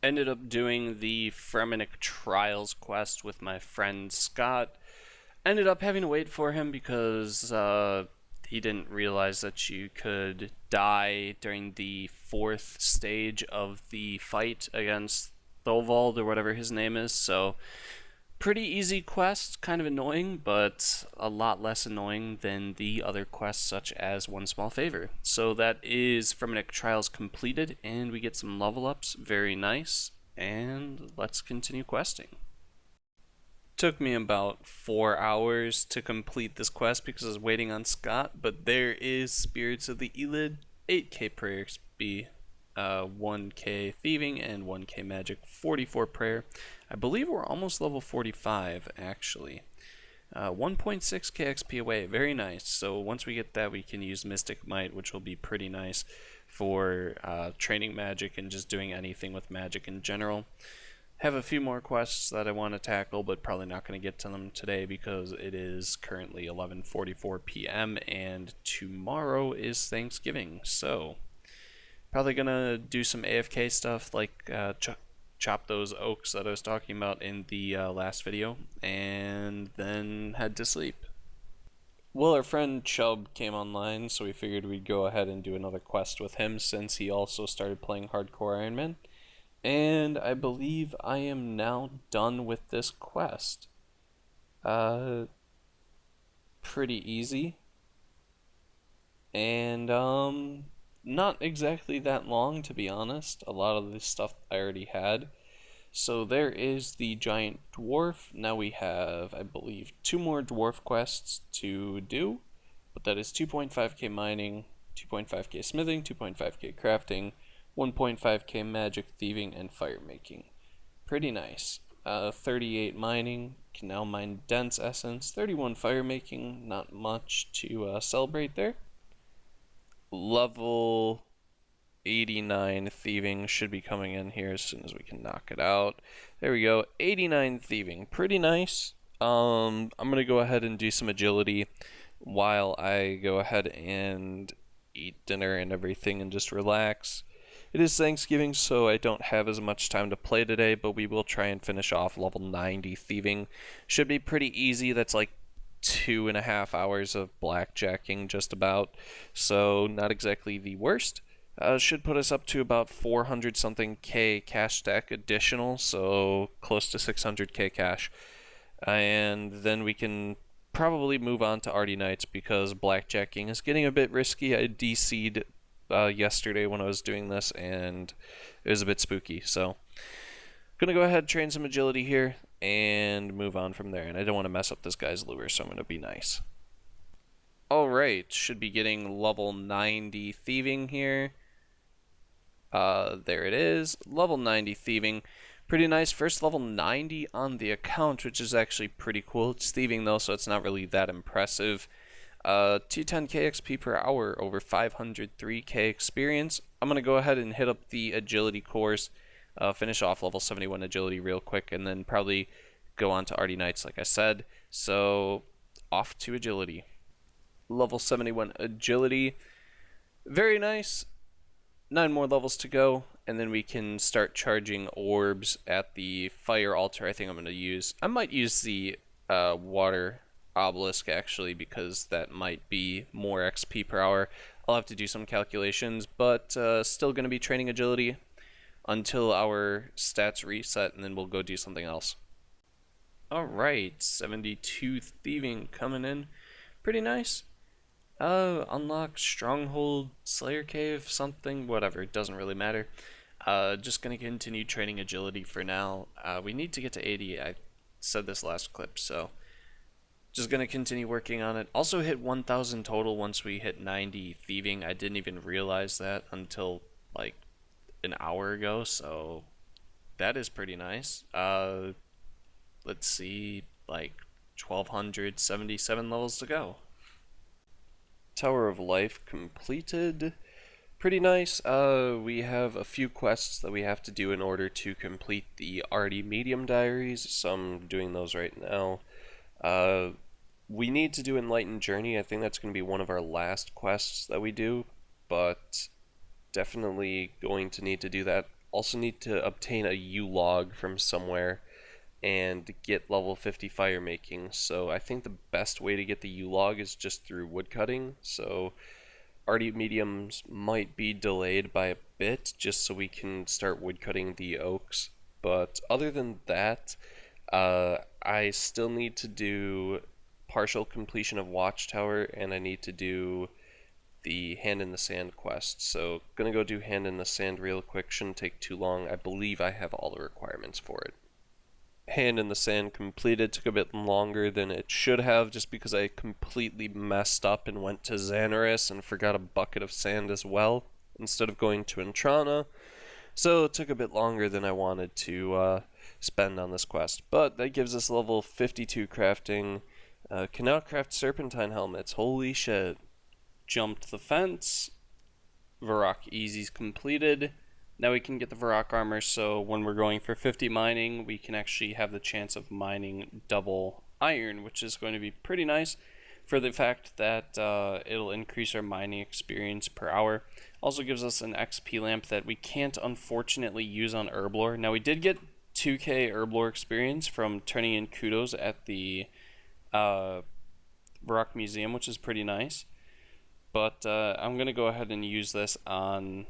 Ended up doing the Fremennik Trials quest with my friend Scott. Ended up having to wait for him because he didn't realize that you could die during the fourth stage of the fight against Thorvald or whatever his name is. So pretty easy quest, kind of annoying, but a lot less annoying than the other quests such as One Small Favor. So that is Fremennik Trials completed, and we get some level ups, very nice, and let's continue questing. Took me about 4 hours to complete this quest because I was waiting on Scott, but there is Spirits of the Elid, 8k prayer XP, 1k thieving, and 1k magic, 44 prayer. I believe we're almost level 45 actually. 1.6k XP away, very nice. So once we get that, we can use Mystic Might, which will be pretty nice for training magic and just doing anything with magic in general. Have a few more quests that I want to tackle, but probably not going to get to them today because it is currently 11:44 p.m. and tomorrow is Thanksgiving. So probably going to do some AFK stuff like chop those oaks that I was talking about in the last video, and then head to sleep. Well, our friend Chubb came online, so we figured we'd go ahead and do another quest with him since he also started playing Hardcore Ironman. And I believe I am now done with this quest. Pretty easy. And, not exactly that long, to be honest. A lot of this stuff I already had. So there is the giant dwarf. Now we have, I believe, 2 more dwarf quests to do. But that is 2.5k mining, 2.5k smithing, 2.5k crafting, 1.5k magic, thieving, and fire making. Pretty nice. 38 mining, can now mine dense essence. 31 fire making, not much to celebrate there. Level 89 thieving should be coming in here as soon as we can knock it out. There we go, 89 thieving, pretty nice. I'm gonna go ahead and do some agility while I go ahead and eat dinner and everything and just relax. It is Thanksgiving, so I don't have as much time to play today, but we will try and finish off level 90 thieving. Should be pretty easy. That's like 2.5 hours of blackjacking just about, so not exactly the worst. Should put us up to about 400 something K cash stack additional, so close to 600k cash. And then we can probably move on to Arty Nights because blackjacking is getting a bit risky. I DC'd yesterday when I was doing this, and it was a bit spooky, so gonna go ahead, train some agility here, and move on from there. And I don't want to mess up this guy's lure, so I'm gonna be nice. Alright, should be getting level 90 thieving here. There it is, level 90 thieving. Pretty nice, first level 90 on the account, which is actually pretty cool. It's thieving though, so it's not really that impressive. 210k XP per hour, over 503k experience. I'm going to go ahead and hit up the agility course, finish off level 71 agility real quick, and then probably go on to Arty Nights like I said. So off to agility. Level 71 agility, very nice. 9 more levels to go, and then we can start charging orbs at the fire altar. I might use the water obelisk actually, because that might be more XP per hour. I'll have to do some calculations, but still going to be training agility until our stats reset, and then we'll go do something else. Alright, 72 thieving coming in, pretty nice. Unlock Stronghold, Slayer Cave, something, whatever, it doesn't really matter. Just gonna continue training agility for now. We need to get to 80, I said this last clip, so just gonna continue working on it. Also hit 1,000 total once we hit 90 thieving. I didn't even realize that until like an hour ago, so that is pretty nice. Let's see, like 1,277 levels to go. Tower of Life completed. Pretty nice. We have a few quests that we have to do in order to complete the Arty Medium Diaries, so I'm doing those right now. We need to do Enlightened Journey. I think that's going to be one of our last quests that we do, but definitely going to need to do that also need to obtain a U-log from somewhere and get level 50 fire making. So I think the best way to get the U-log is just through woodcutting. So arty mediums might be delayed by a bit just so we can start woodcutting the oaks. But other than that, I still need to do partial completion of Watchtower, and I need to do the Hand in the Sand quest. So gonna go do Hand in the Sand real quick, shouldn't take too long. I believe I have all the requirements for it. Hand in the Sand completed, took a bit longer than it should have just because I completely messed up and went to Xanaris and forgot a bucket of sand as well instead of going to Entrana. So it took a bit longer than I wanted to spend on this quest. But that gives us level 52 crafting. Can now craft serpentine helmets. Holy shit. Jumped the fence. Varrock Easy's completed. Now we can get the Varrock armor, so when we're going for 50 mining, we can actually have the chance of mining double iron, which is going to be pretty nice for the fact that it'll increase our mining experience per hour. Also gives us an XP lamp that we can't unfortunately use on herblore. Now we did get 2k herblore experience from turning in kudos at the Varrock Museum, which is pretty nice. But I'm going to go ahead and use this on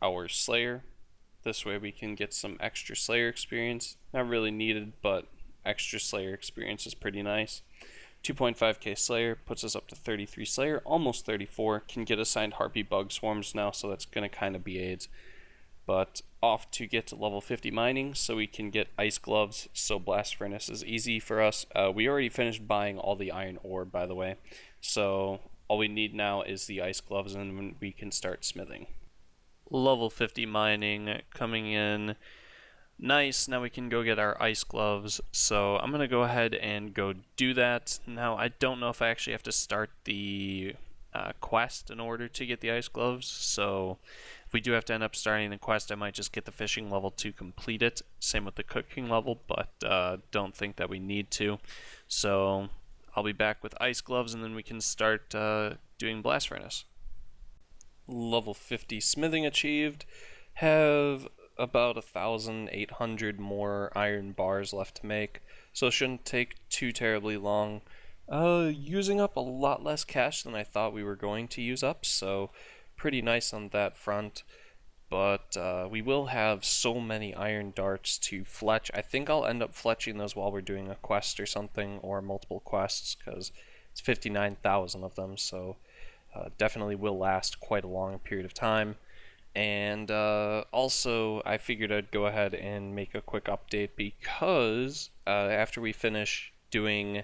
our Slayer. This way we can get some extra Slayer experience. Not really needed, but extra Slayer experience is pretty nice. 2.5k Slayer puts us up to 33 Slayer, almost 34. Can get assigned Harpy Bug Swarms now, so that's going to kind of be AIDS. But off to get to level 50 mining so we can get Ice Gloves, so Blast Furnace is easy for us. We already finished buying all the iron ore, by the way. So all we need now is the Ice Gloves, and we can start smithing. Level 50 mining coming in. Nice, now we can go get our Ice Gloves, so I'm going to go ahead and go do that. Now, I don't know if I actually have to start the quest in order to get the Ice Gloves, so if we do have to end up starting the quest, I might just get the fishing level to complete it. Same with the cooking level, but don't think that we need to. So I'll be back with Ice Gloves, and then we can start doing Blast Furnace. Level 50 smithing achieved. Have about 1,800 more iron bars left to make, so it shouldn't take too terribly long. Using up a lot less cash than I thought we were going to use up, so pretty nice on that front. But we will have so many iron darts to fletch. I think I'll end up fletching those while we're doing a quest or something, or multiple quests, because it's 59,000 of them, so definitely will last quite a long period of time. And also, I figured I'd go ahead and make a quick update because after we finish doing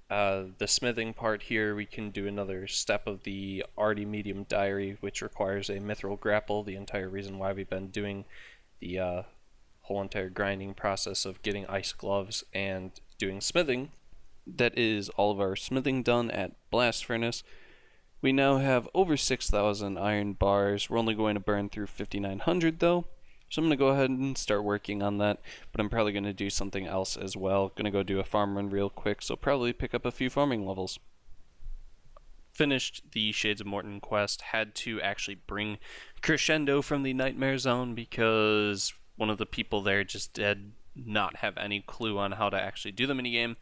the smithing part here, we can do another step of the Arty Medium Diary, which requires a mithril grapple. The entire reason why we've been doing the whole entire grinding process of getting Ice Gloves and doing smithing. That is all of our smithing done at Blast Furnace. We now have over 6,000 iron bars. We're only going to burn through 5,900 though. So I'm going to go ahead and start working on that. But I'm probably going to do something else as well. Going to go do a farm run real quick. So probably pick up a few farming levels. Finished the Shades of Morton quest. Had to actually bring Crashendo from the Nightmare Zone because one of the people there just did not have any clue on how to actually do the minigame.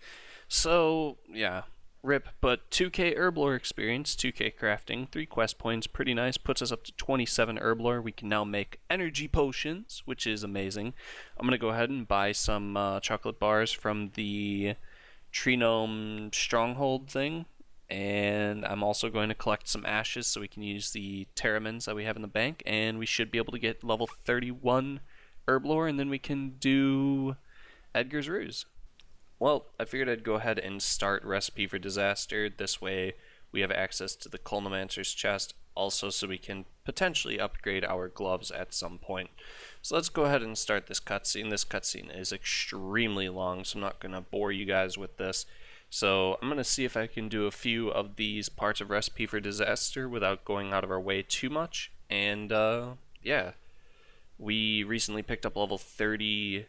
So yeah. Rip, but 2k herblore experience, 2k crafting, 3 quest points, pretty nice, puts us up to 27 herblore. We can now make energy potions, which is amazing. I'm going to go ahead and buy some chocolate bars from the Tree Gnome Stronghold thing, and I'm also going to collect some ashes so we can use the Terramins that we have in the bank, and we should be able to get level 31 herblore, and then we can do Edgar's Ruse. Well, I figured I'd go ahead and start Recipe for Disaster. This way we have access to the Culnomancer's chest, also so we can potentially upgrade our gloves at some point. So let's go ahead and start this cutscene. This cutscene is extremely long, so I'm not going to bore you guys with this. So I'm going to see if I can do a few of these parts of Recipe for Disaster without going out of our way too much. And yeah, we recently picked up level 30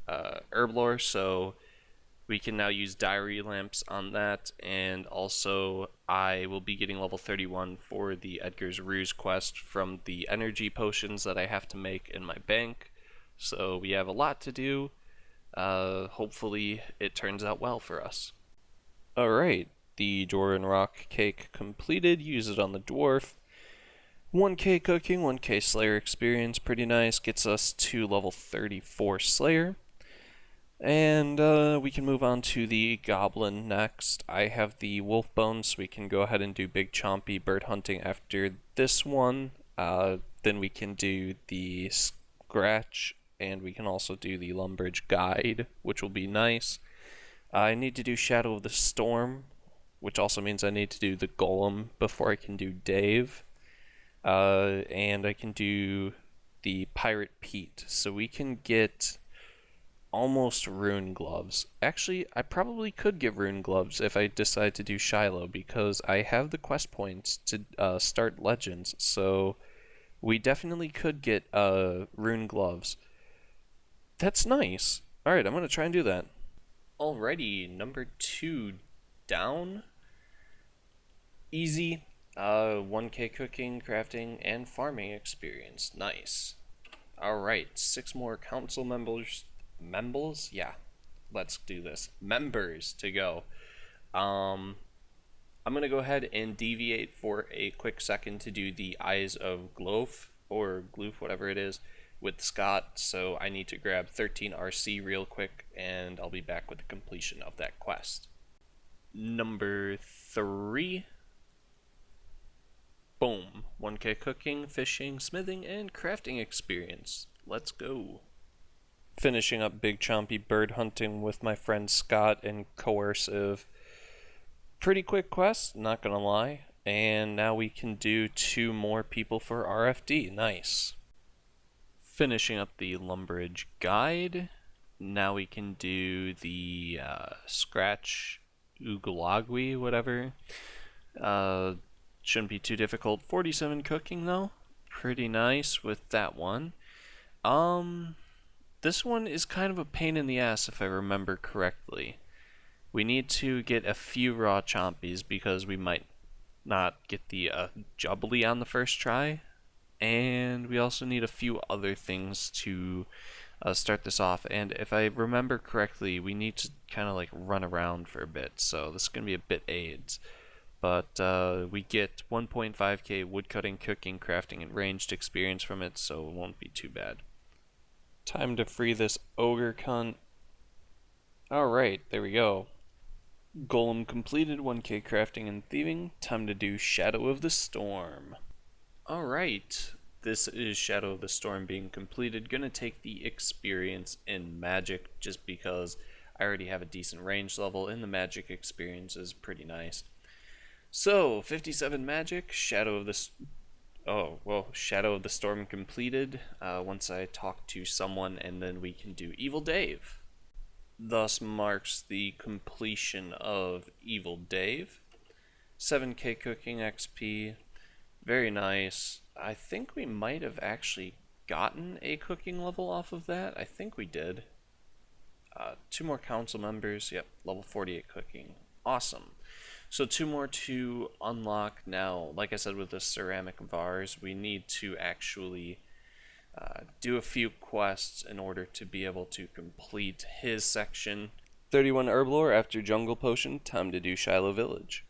herblore, so We can now use diary lamps on that, and also I will be getting level 31 for the Edgar's Ruse quest from the energy potions that I have to make in my bank. So we have a lot to do. Hopefully it turns out well for us. Alright, the Dwarven Rock cake completed. Use it on the dwarf. 1k cooking, 1k Slayer experience, pretty nice. Gets us to level 34 Slayer. And we can move on to the Goblin next. I have the Wolf Bones, so we can go ahead and do Big Chompy bird hunting after this one. Then we can do the Scratch, and we can also do the Lumbridge Guide, which will be nice. I need to do Shadow of the Storm, which also means I need to do the Golem before I can do Dave. And I can do the Pirate Pete, so we can get almost rune gloves. Actually, I probably could get rune gloves if I decide to do Shiloh, because I have the quest points to start legends, so we definitely could get rune gloves. That's nice. Alright, I'm going to try and do that. Alrighty, number 2 down. Easy. 1k cooking, crafting, and farming experience. Nice. Alright, 6 more council members. Yeah, let's do this. Members to go. I'm gonna go ahead and deviate for a quick second to do the Eyes of Gloof, or Gloof, whatever it is, with Scott, so I need to grab 13 RC real quick, and I'll be back with the completion of that quest. Number 3. Boom. 1k cooking, fishing, smithing, and crafting experience. Let's go. Finishing up Big Chompy bird hunting with my friend Scott and Coercive. Pretty quick quest, not gonna lie. And now we can do 2 more people for RFD. Nice. Finishing up the Lumbridge Guide. Now we can do the Scratch Ugalagui, whatever. Shouldn't be too difficult. 47 cooking though. Pretty nice with that one. This one is kind of a pain in the ass if I remember correctly. We need to get a few raw chompies because we might not get the jubbly on the first try. And we also need a few other things to start this off. And if I remember correctly, we need to kind of like run around for a bit. So this is going to be a bit AIDS. But we get 1.5k woodcutting, cooking, crafting, and ranged experience from it, so it won't be too bad. Time to free this ogre cunt. Alright, there we go. Golem completed, 1k crafting and thieving. Time to do Shadow of the Storm. Alright, this is Shadow of the Storm being completed. Gonna take the experience in magic just because I already have a decent range level and the magic experience is pretty nice. So, 57 magic, Shadow of the Storm completed. Once I talk to someone, and then we can do Evil Dave. Thus marks the completion of Evil Dave. 7k cooking XP, very nice. I think we might have actually gotten a cooking level off of that. I think we did. 2 more council members, yep, level 48 cooking. Awesome. So 2 more to unlock now. Like I said with the ceramic vase, we need to actually do a few quests in order to be able to complete his section. 31 herblore after jungle potion, time to do Shiloh Village.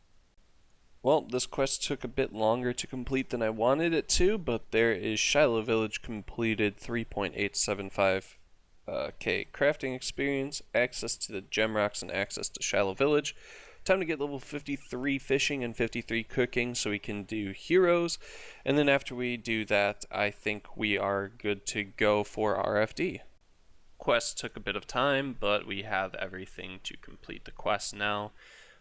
Well, this quest took a bit longer to complete than I wanted it to, but there is Shiloh Village completed, 3.875k crafting experience, access to the gem rocks, and access to Shiloh Village. Time to get level 53 fishing and 53 cooking so we can do heroes. And then after we do that, I think we are good to go for RFD. Quest took a bit of time, but we have everything to complete the quest now.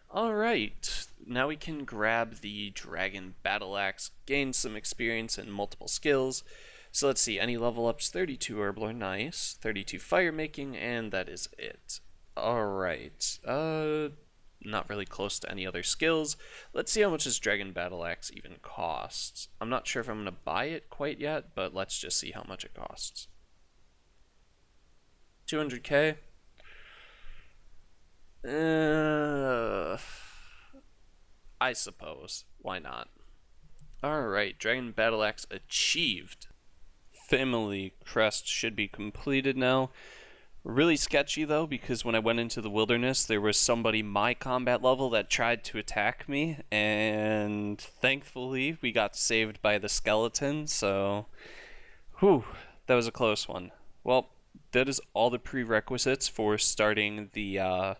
Alright, now we can grab the Dragon Battle Axe, gain some experience and multiple skills. So let's see, any level ups, 32 herblore, nice, 32 fire making, and that is it. Alright, not really close to any other skills. Let's see how much this Dragon Battle Axe even costs. I'm not sure if I'm going to buy it quite yet, but let's just see how much it costs. 200k. I suppose. Why not? Alright, Dragon Battle Axe achieved. Family Crest should be completed now. Really sketchy though, because when I went into the wilderness, there was somebody my combat level that tried to attack me, and thankfully we got saved by the skeleton, so whew, that was a close one. Well, that is all the prerequisites for starting the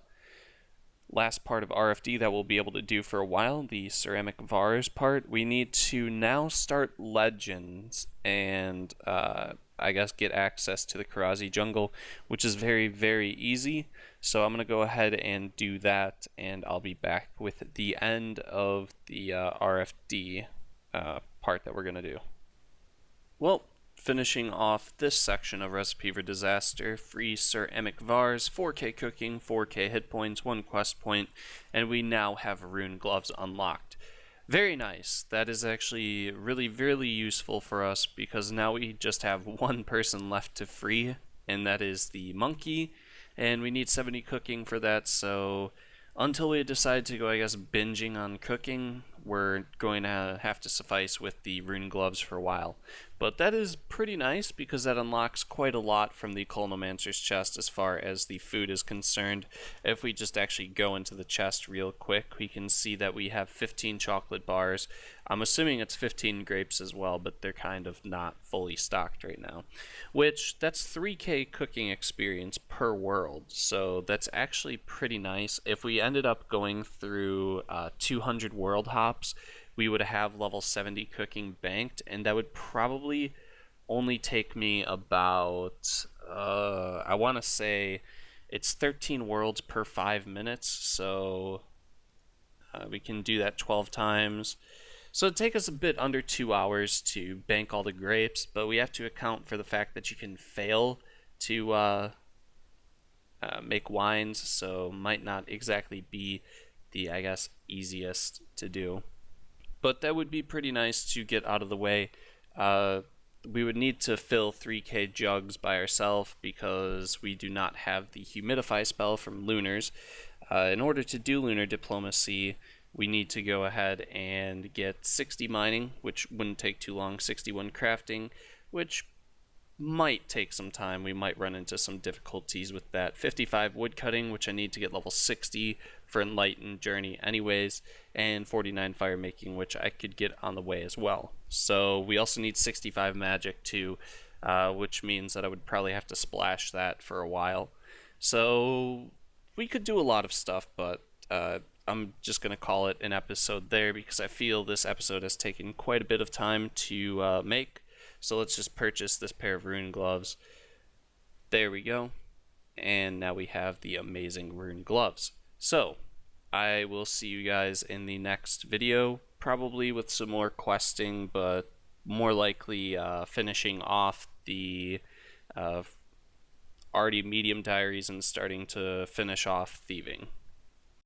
last part of RFD that we'll be able to do for a while, the ceramic vars part. We need to now start legends and I guess get access to the Karazi jungle, which is very, very easy. So I'm going to go ahead and do that, and I'll be back with the end of the RFD part that we're going to do. Well, finishing off this section of Recipe for Disaster, free ceramic vars, 4k cooking, 4k hit points, 1 quest point, and we now have rune gloves unlocked. Very nice. That is actually really, really useful for us, because now we just have one person left to free, and that is the monkey, and we need 70 cooking for that, so until we decide to go, I guess, binging on cooking, we're going to have to suffice with the rune gloves for a while. But that is pretty nice, because that unlocks quite a lot from the Colnomancer's chest as far as the food is concerned. If we just actually go into the chest real quick, we can see that we have 15 chocolate bars. I'm assuming it's 15 grapes as well, but they're kind of not fully stocked right now. Which, that's 3k cooking experience per world, so that's actually pretty nice. If we ended up going through 200 world hops, we would have level 70 cooking banked, and that would probably only take me about, I want to say it's 13 worlds per 5 minutes, so we can do that 12 times. So it'd take us a bit under 2 hours to bank all the grapes, but we have to account for the fact that you can fail to make wines, so might not exactly be the, I guess, easiest to do. But that would be pretty nice to get out of the way. We would need to fill 3k jugs by ourselves, because we do not have the humidify spell from Lunars. In order to do Lunar Diplomacy, we need to go ahead and get 60 mining, which wouldn't take too long, 61 crafting, which might take some time. We might run into some difficulties with that. 55 wood cutting, which I need to get level 60 for Enlightened Journey anyways, and 49 fire making, which I could get on the way as well. So we also need 65 magic too, which means that I would probably have to splash that for a while. So we could do a lot of stuff, but I'm just going to call it an episode there, because I feel this episode has taken quite a bit of time to make. So let's just purchase this pair of rune gloves. There we go. And now we have the amazing rune gloves. So, I will see you guys in the next video, probably with some more questing, but more likely finishing off the already medium diaries and starting to finish off thieving.